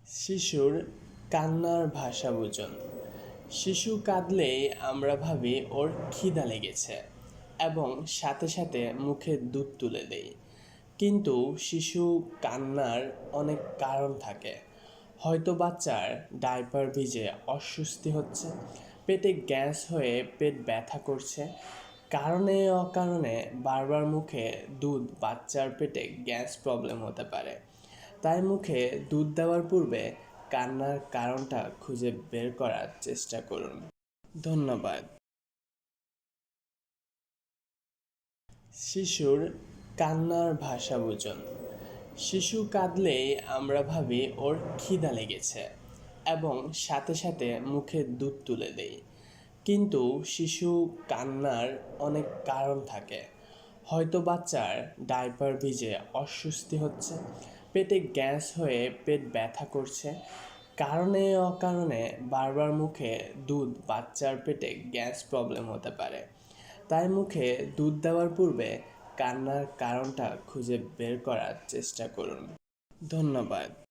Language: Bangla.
শিশুর কান্নার ভাষা বুঝুন। শিশু কাঁদলেই আমরা ভাবি ওর খিদা লেগেছে এবং সাথে সাথে মুখে দুধ তুলে দেই। কিন্তু শিশু কান্নার অনেক কারণ থাকে। হয়তো বাচ্চার ডায়পার ভিজে অস্বস্তি হচ্ছে, পেটে গ্যাস হয়ে পেট ব্যথা করছে, কারণে অকারণে বারবার মুখে দুধ, বাচ্চার পেটে গ্যাস প্রবলেম হতে পারে। তাই মুখে দুধ দেওয়ার পূর্বে কান্নার কারণটা খুঁজে বের করার চেষ্টা করুন। ধন্যবাদ। শিশুর কান্নার ভাষা বুঝুন। শিশু কাঁদলেই আমরা ভাবি ওর খিদা লেগেছে এবং সাথে সাথে মুখে দুধ তুলে দেই। কিন্তু শিশু কান্নার অনেক কারণ থাকে। হয়তো বাচ্চার ডায়পার ভিজে অস্বস্তি হচ্ছে, পেটে গ্যাস হয়ে পেট ব্যথা করছে, কারণে অকারণে বারবার মুখে দুধ, বাচ্চার পেটে গ্যাস প্রবলেম হতে পারে। তাই মুখে দুধ দেওয়ার পূর্বে কান্নার কারণটা খুঁজে বের করার চেষ্টা করুন। ধন্যবাদ।